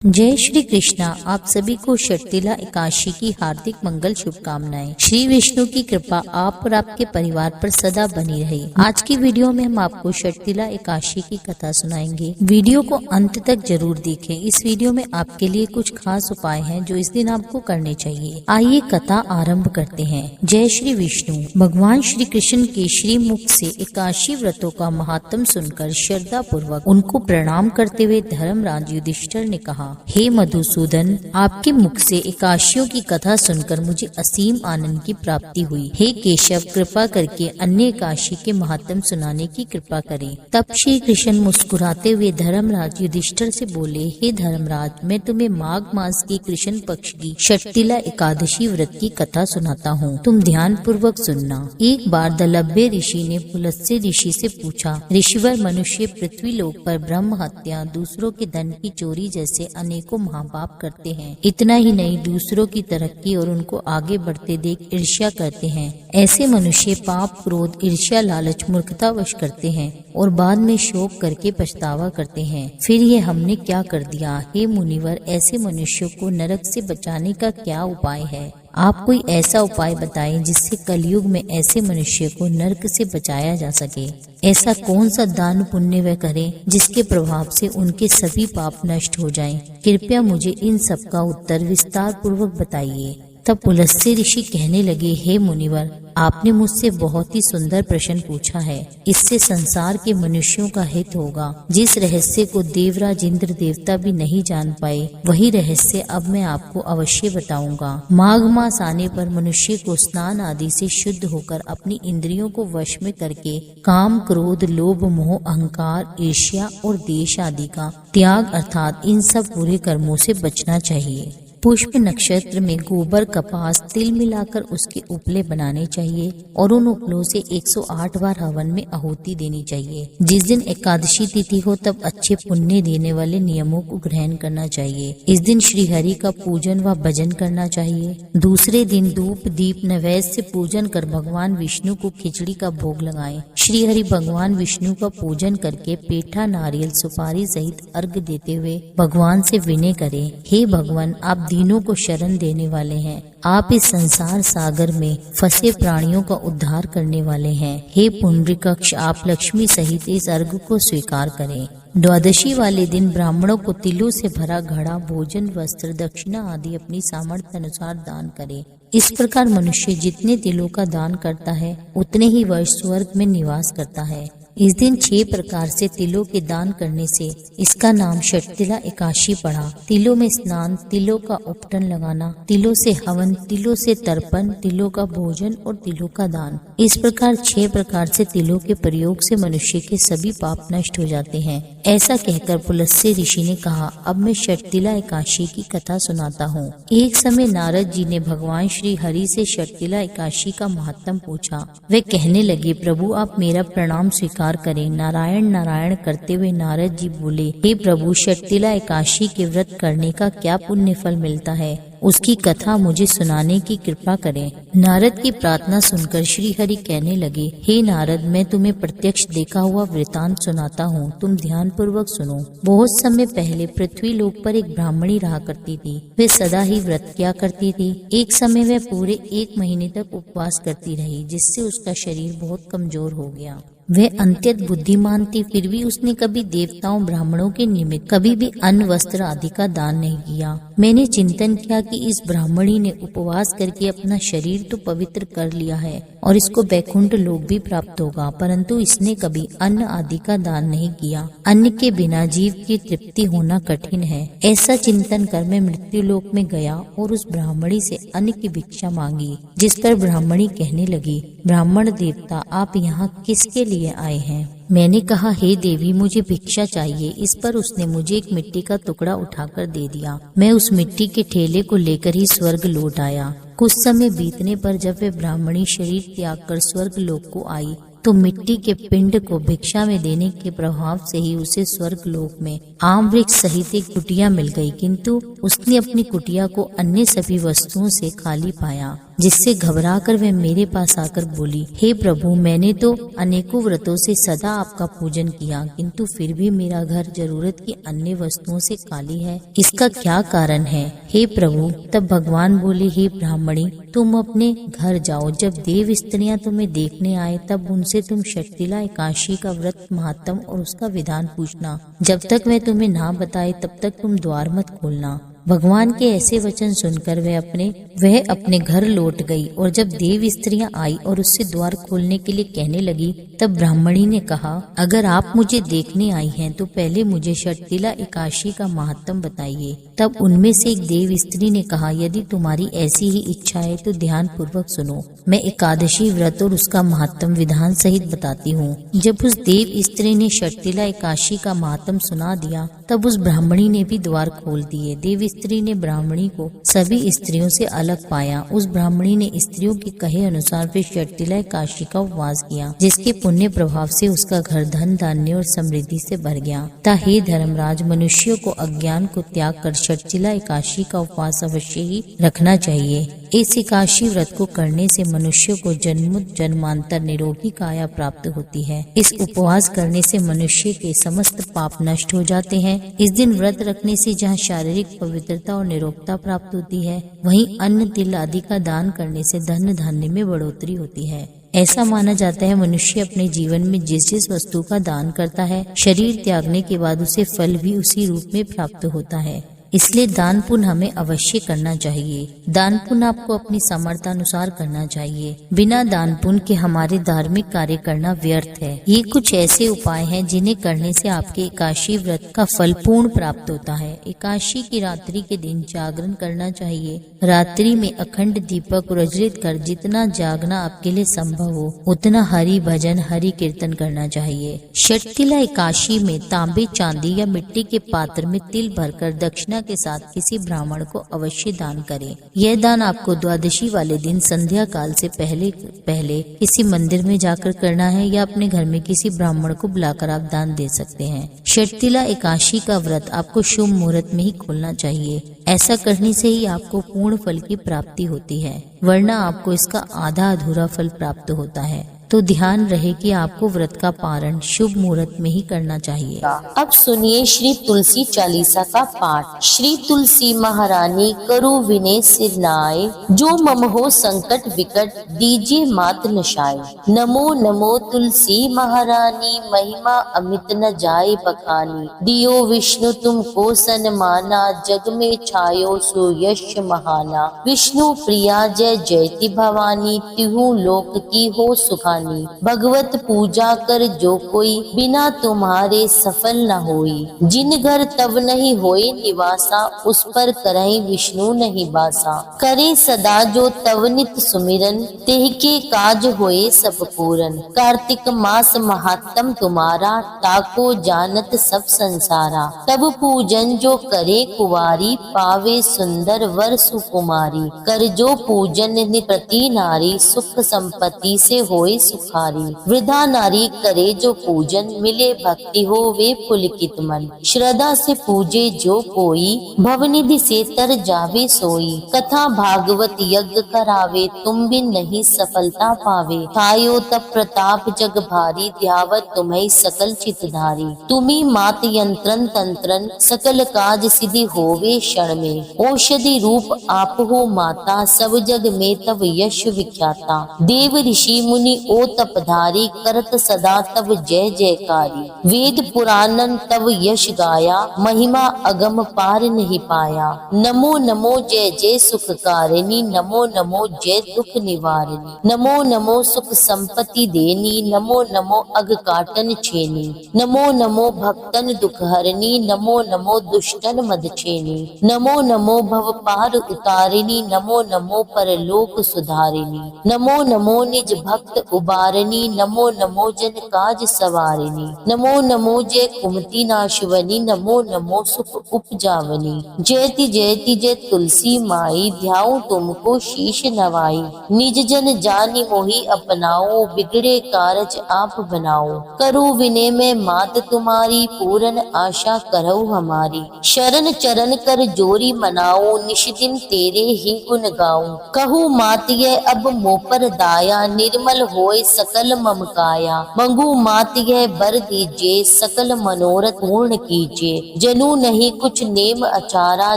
जय श्री कृष्णा। आप सभी को षटतिला एकादशी की हार्दिक मंगल शुभकामनाएं। श्री विष्णु की कृपा आप और आपके परिवार पर सदा बनी रहे। आज की वीडियो में हम आपको षटतिला एकादशी की कथा सुनाएंगे। वीडियो को अंत तक जरूर देखें। इस वीडियो में आपके लिए कुछ खास उपाय हैं जो इस दिन आपको करने चाहिए। आइए कथा आरंभ करते हैं। जय श्री विष्णु। भगवान श्री कृष्ण के श्री मुख से एकादशी व्रतों का महात्म सुनकर श्रद्धा पूर्वक उनको प्रणाम करते हुए धर्मराज युधिष्ठिर ने कहा, हे मधुसूदन, आपके मुख से एकादशियों की कथा सुनकर मुझे असीम आनंद की प्राप्ति हुई। हे केशव, कृपा करके अन्य एकादशी के महात्म सुनाने की कृपा करें। तब श्री कृष्ण मुस्कुराते हुए धर्मराज युधिष्ठिर से बोले, हे धर्मराज, मैं तुम्हें माघ मास की कृष्ण पक्ष की षटतिला एकादशी व्रत की कथा सुनाता हूँ। तुम ध्यान पूर्वक सुनना। एक बार दलभ्य ऋषि ने पुलस्त्य ऋषि से पूछा, ऋषिवर, मनुष्य पृथ्वी लोक पर ब्रह्म हत्या, दूसरों के धन की चोरी जैसे अनेकों महापाप करते हैं। इतना ही नहीं, दूसरों की तरक्की और उनको आगे बढ़ते देख ईर्ष्या करते हैं। ऐसे मनुष्य पाप, क्रोध, ईर्ष्या, लालच, मूर्खतावश करते हैं और बाद में शोक करके पछतावा करते हैं। फिर ये हमने क्या कर दिया? हे मुनिवर, ऐसे मनुष्यों को नरक से बचाने का क्या उपाय है? आप कोई ऐसा उपाय बताएं जिससे कलयुग में ऐसे मनुष्य को नरक से बचाया जा सके। ऐसा कौन सा दान पुण्य वे करें जिसके प्रभाव से उनके सभी पाप नष्ट हो जाएं? कृपया मुझे इन सब का उत्तर विस्तार पूर्वक बताइए। तब पुलस्त्य ऋषि कहने लगे, हे मुनिवर, आपने मुझसे बहुत ही सुंदर प्रश्न पूछा है। इससे संसार के मनुष्यों का हित होगा। जिस रहस्य को देवराज इंद्र देवता भी नहीं जान पाए, वही रहस्य अब मैं आपको अवश्य बताऊंगा। माघ मास आने पर मनुष्य को स्नान आदि से शुद्ध होकर अपनी इंद्रियों को वश में करके काम, क्रोध, लोभ, मोह, अहंकार, ईर्ष्या और द्वेष आदि का त्याग अर्थात इन सब बुरे कर्मों से बचना चाहिए। पुष्प नक्षत्र में गोबर, कपास, तिल मिलाकर उसके उपले बनाने चाहिए और उन उपलों से 108 बार हवन में आहुति देनी चाहिए। जिस दिन एकादशी तिथि हो तब अच्छे पुण्य देने वाले नियमों को ग्रहण करना चाहिए। इस दिन श्री हरि का पूजन व भजन करना चाहिए। दूसरे दिन धूप, दीप, नैवेद्य से पूजन कर भगवान विष्णु को खिचड़ी का भोग लगाएं। श्री हरि भगवान विष्णु का पूजन करके पेठा, नारियल, सुपारी सहित अर्घ देते हुए भगवान से विनय करें, हे भगवान, आप दीनों को शरण देने वाले हैं। आप इस संसार सागर में फंसे प्राणियों का उद्धार करने वाले हैं। हे पुंडरीकाक्ष, आप लक्ष्मी सहित इस अर्घ को स्वीकार करें। द्वादशी वाले दिन ब्राह्मणों को तिलों से भरा घड़ा, भोजन, वस्त्र, दक्षिणा आदि अपनी सामर्थ्य अनुसार दान करें। इस प्रकार मनुष्य जितने तिलों का दान करता है उतने ही वर्ष स्वर्ग में निवास करता है। इस दिन 6 प्रकार से तिलों के दान करने से इसका नाम षटतिला एकादशी पड़ा। तिलों में स्नान, तिलों का उपटन लगाना, तिलों से हवन, तिलों से तर्पण, तिलों का भोजन और तिलों का दान। इस प्रकार 6 प्रकार से तिलों के प्रयोग से मनुष्य के सभी पाप नष्ट हो जाते हैं। ऐसा कहकर पुलस्त्य ऋषि ने कहा, अब मैं षटतिला एकादशी की कथा सुनाता हूँ। एक समय नारद जी ने भगवान श्री हरि से षटतिला एकादशी का महत्व पूछा। वे कहने लगे, प्रभु, आप मेरा प्रणाम स्वीकार करें। नारायण नारायण करते हुए नारद जी बोले, हे प्रभु, षटतिला एकादशी के व्रत करने का क्या पुण्य फल मिलता है, उसकी कथा मुझे सुनाने की कृपा करें। नारद की प्रार्थना सुनकर श्री हरि कहने लगे, हे नारद, मैं तुम्हें प्रत्यक्ष देखा हुआ वृतांत सुनाता हूँ, तुम ध्यान पूर्वक सुनो। बहुत समय पहले पृथ्वी लोक पर एक ब्राह्मणी रहा करती थी। वे सदा ही व्रत किया करती थी। एक समय वह पूरे 1 महीने तक उपवास करती रही, जिससे उसका शरीर बहुत कमजोर हो गया। वह अत्यंत बुद्धिमान थी, फिर भी उसने कभी देवताओं, ब्राह्मणों के निमित्त कभी भी अन्न, वस्त्र आदि का दान नहीं किया। मैंने चिंतन किया कि इस ब्राह्मणी ने उपवास करके अपना शरीर तो पवित्र कर लिया है और इसको वैकुंठ लोक भी प्राप्त होगा, परंतु इसने कभी अन्न आदि का दान नहीं किया। अन्न के बिना जीव की तृप्ति होना कठिन है। ऐसा चिंतन कर मैं मृत्यु लोक में गया और उस ब्राह्मणी से अन्न की भिक्षा मांगी, जिस पर ब्राह्मणी कहने लगी, ब्राह्मण देवता, आप यहाँ किसके लिए आए हैं? मैंने कहा, हे देवी, मुझे भिक्षा चाहिए। इस पर उसने मुझे एक मिट्टी का टुकड़ा उठाकर दे दिया। मैं उस मिट्टी के ठेले को लेकर ही स्वर्ग लौट आया। कुछ समय बीतने पर जब वे ब्राह्मणी शरीर त्याग कर स्वर्ग लोक को आई तो मिट्टी के पिंड को भिक्षा में देने के प्रभाव से ही उसे स्वर्ग लोक में आम वृक्ष सहित एक कुटिया मिल गई, किंतु उसने अपनी कुटिया को अन्य सभी वस्तुओं से खाली पाया। जिससे घबराकर वह मेरे पास आकर बोली, हे प्रभु, मैंने तो अनेकों व्रतों से सदा आपका पूजन किया, किंतु फिर भी मेरा घर जरूरत की अन्य वस्तुओं से खाली है। इसका क्या कारण है? हे प्रभु, तब भगवान बोले, हे ब्राह्मणी, तुम अपने घर जाओ। जब देव स्त्रियां तुम्हें देखने आए तब उनसे तुम षटतिला एकादशी का व्रत महत्म और उसका विधान पूछना। जब तक वह तुम्हें ना बताए तब तक तुम द्वार मत खोलना। भगवान के ऐसे वचन सुनकर वह अपने घर लौट गई और जब देव स्त्रियां आई और उससे द्वार खोलने के लिए कहने लगी, तब ब्राह्मणी ने कहा, अगर आप मुझे देखने आई हैं तो पहले मुझे षटतिला एकादशी का महात्म बताइए। तब उनमें से एक देव स्त्री ने कहा, यदि तुम्हारी ऐसी ही इच्छा है तो ध्यान पूर्वक सुनो, मैं एकादशी व्रत और उसका महात्म विधान सहित बताती हूँ। जब उस देव स्त्री ने षटतिला एकादशी का महात्म सुना दिया तब उस ब्राह्मणी ने भी द्वार खोल दिए। देव स्त्री ने ब्राह्मणी को सभी स्त्रियों से अलग पाया। उस ब्राह्मणी ने स्त्रियों के कहे अनुसार फिर षटतिला एकादशी का उपवास किया, जिसके पुण्य प्रभाव से उसका घर धन धान्य और समृद्धि से भर गया। हे धर्मराज, मनुष्यों को अज्ञान को त्याग कर षटतिला एकादशी का उपवास अवश्य ही रखना चाहिए। इस एकादशी व्रत को करने से मनुष्य को जन्म जन्मांतर निरोगी काया प्राप्त होती है। इस उपवास करने से मनुष्य के समस्त पाप नष्ट हो जाते हैं। इस दिन व्रत रखने से जहाँ शारीरिक पवित्रता और निरोगता प्राप्त होती है, वहीं अन्न तिल आदि का दान करने से धन धान्य में बढ़ोतरी होती है। ऐसा माना जाता है मनुष्य अपने जीवन में जिस जिस वस्तु का दान करता है, शरीर त्यागने के बाद उसे फल भी उसी रूप में प्राप्त होता है। इसलिए दान पुण्य हमें अवश्य करना चाहिए। दान पुण्य आपको अपनी सामर्थ्यानुसार करना चाहिए। बिना दान पुण्य के हमारे धार्मिक कार्य करना व्यर्थ है। ये कुछ ऐसे उपाय हैं जिन्हें करने से आपके एकादशी व्रत का फल पूर्ण प्राप्त होता है। एकादशी की रात्रि के दिन जागरण करना चाहिए। रात्रि में अखंड दीपक प्रज्वलित कर जितना जागना आपके लिए संभव हो उतना हरि भजन हरि कीर्तन करना चाहिए। षटतिला एकादशी में तांबे चांदी या मिट्टी के पात्र में तिल भरकर दक्षिणा के साथ किसी ब्राह्मण को अवश्य दान करें। यह दान आपको द्वादशी वाले दिन संध्या काल से पहले किसी मंदिर में जाकर करना है या अपने घर में किसी ब्राह्मण को बुलाकर आप दान दे सकते हैं। षटतिला एकादशी का व्रत आपको शुभ मुहूर्त में ही खोलना चाहिए। ऐसा करने से ही आपको पूर्ण फल की प्राप्ति होती है, वरना आपको इसका आधा अधूरा फल प्राप्त होता है। तो ध्यान रहे कि आपको व्रत का पारण शुभ मुहूर्त में ही करना चाहिए। अब सुनिए श्री तुलसी चालीसा का पाठ। श्री तुलसी महारानी करो विनय सिरनाए, जो मम हो संकट विकट दीजिए मात नशाए। नमो नमो तुलसी महारानी, महिमा अमित न जाए बखानी। दियो विष्णु तुमको सन्माना, जग में छायो सो यश महाना। विष्णु प्रिया जय जयति भवानी, तिहु लोक की हो सुखानी। भगवत पूजा कर जो कोई, बिना तुम्हारे सफल न होई। जिन घर तब नहीं होए निवासा, उस पर करहि विष्णु नहीं बासा। करे सदा जो तव नित सुमिरन, तेह के काज होए सब पूरन। कार्तिक मास महात्म तुम्हारा, ताको जानत सब संसारा। तब पूजन जो करे कुवारी, पावे सुंदर वर सुकुमारी। कर जो पूजन निप्रति नारी, सुख संपत्ति से होए सुखारी। वृद्धा नारी करे जो पूजन, मिले भक्ति हो वे पुलकित मन। श्रद्धा से पूजे जो कोई, भवनिधि से तर जावे सोई। कथा भागवत यज्ञ करावे, तुम भी नहीं सफलता पावे। खायो तब प्रताप जग भारी, ध्यावत तुम्हें सकल चितधारी। तुम्ही मात यंत्रन तंत्रन, सकल काज सिद्धि होवे क्षण में। औषधि रूप आप हो माता, सब जग में तब यश विख्याता। देव ऋषि मुनि ओ तपधारी, करत सदा तब जय जयकारी। वेद पुराणन तब यश गाया, महिमा अगम पार नहीं पाया। नमो नमो जय जय सुखकारिणी, नमो नमो जय दुख निवारिणी। नमो नमो सुख संपत्ति देनी, नमो नमो अग काटन छेनी। नमो नमो भक्तन दुख हरनी, नमो नमो दुष्टन मद छेनी। नमो नमो भव पार उतारिणी, नमो नमो परलोक सुधारिणी। नमो नमो निज भक्त उबारनी, नमो नमो जन काज सवारनी, नमो नमो जय कुमति नाशवनी, नमो नमो सुख उपजावनी। जयति जयति जय तुलसी माई, ध्याऊं तुमको शीश नवाई। निज जन जानि मोहि अपनाओ, बिगड़े कारज आप बनाओ। करूं विनय में मात तुम्हारी, पूरन आशा करहु हमारी। शरण चरण कर जोरी मनाओ, निश दिन तेरे ही गुण गाऊं। कहूँ मात यह अब मोह पर दाया, निर्मल होए सकल मम काया। मंगू मात यह बर दीजिए, सकल मनोरथ पूर्ण कीजिए। जनू नहीं कुछ नेम अचारा,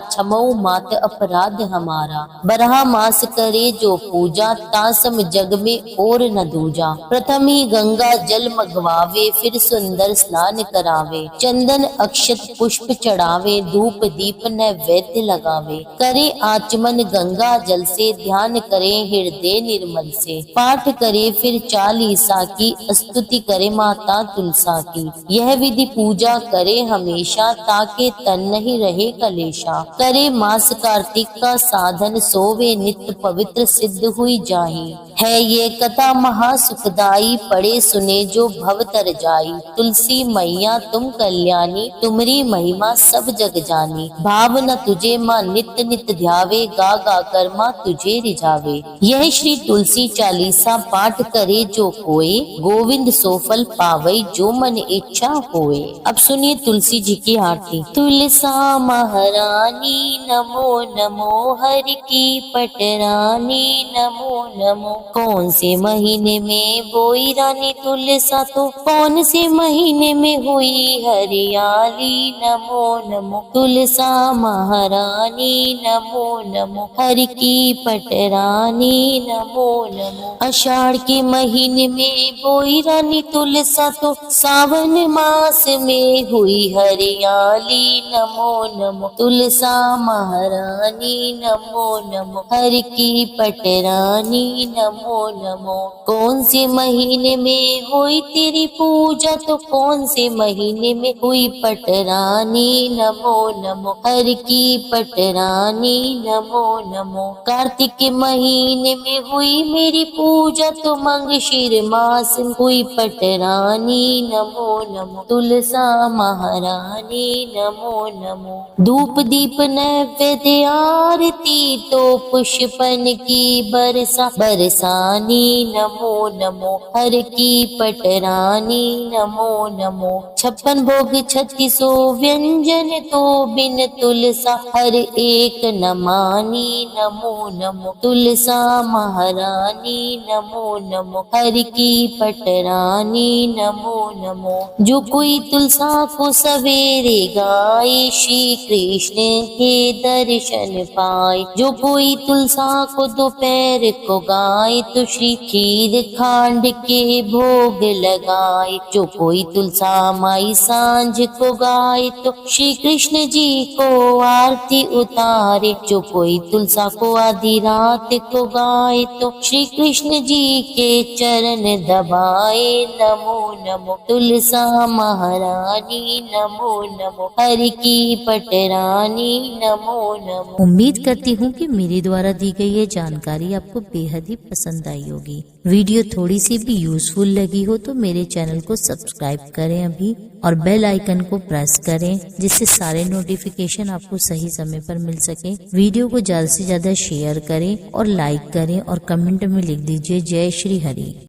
क्षमऊ मात अपराध हमारा। बरहा मास करे जो पूजा, तासम जग में और न दूजा। प्रथम ही गंगा जल मगवावे, फिर सुंदर स्नान करावे। चंदन अक्षत पुष्प चढ़ावे, धूप दीप नैवेद्य लगावे। करे आचमन गंगा जल से, ध्यान करे हृदय निर्मल से। पाठ करे फिर चालीसा की, स्तुति करे माता तुलसा की। यह विधि पूजा करे हमेशा, ताके तन नहीं रहे कलेशा। करे मास कार्तिक का साधन, सोवे नित्य पवित्र सिद्ध हुई जाही। है ये कथा महा सुखदाई, पढ़े सुने जो भव तर जाई। तुलसी मैया तुम कल्याणी, तुमरी महिमा सब जग जानी। भाव न तुझे माँ नित्य नित्य ध्यावे, गा गा कर माँ तुझे रिझावे। यह श्री तुलसी चालीसा पाठ करे जो कोई, गोविंद सो फल पावई जो मन इच्छा होए। अब सुनिए तुलसी जी की आरती। तुलसा महारानी नमो नमो, हर की पटरानी नमो नमो। कौन से महीने में बोई रानी तुलसा, तो कौन से महीने में हुई हरियाली। नमो नमो तुलसा महारानी, नमो नमो हर की पटरानी नमो नमो। आषाढ़ के महीने में बोई रानी तुलसा, तो सावन मास में हुई हरियाली। नमो नमो तुलसा महारानी, नमो नमो हर की पटरानी नमो नमो। कौन से महीने में हुई तेरी पूजा, तो कौन से महीने में हुई पटरानी। नमो नमो हर की पटरानी नमो नमो। कार्तिक के महीने में हुई मेरी पूजा, तो मंगशीर मास हुई पटरानी। नमो नमो तुलसा महारानी, नमो नमो। धूप दीप नैवेद्य आरती, तो पुष्पन की बरसानी। नमो नमो हर की पटरानी नमो नमो। 56 भोग 36 व्यंजन, तो बिन तुलसा हर एक न मानी। नमो नमो तुलसा महारानी, नमो नमो हर की पटरानी नमो नमो। जो कोई तुलसा को सवेरे गाए, श्री कृष्ण के दर्शन पाए। जो कोई तुलसा को दोपहर को गाए, तो श्री खीर खांड के भोग लगाए। जो कोई तुलसा माई सांझ को गाए, तो श्री कृष्ण जी को आरती उतारे। जो कोई तुलसा को आधी रात को गाए, तो श्री कृष्ण जी के चरण दबाए। नमो नमो तुलसा महारानी, नमो नमो हर की पटरानी नमो नमो। उम्मीद करती हूँ कि मेरे द्वारा दी गई ये जानकारी आपको बेहद ही पसंद आई होगी। वीडियो थोड़ी सी भी यूजफुल लगी हो तो मेरे चैनल को सब्सक्राइब करें अभी, और बेल आइकन को प्रेस करें, जिससे सारे नोटिफिकेशन आपको सही समय पर मिल सके। वीडियो को ज्यादा से ज्यादा शेयर करें और लाइक करें, और कमेंट में लिख दीजिए जय श्री हरि।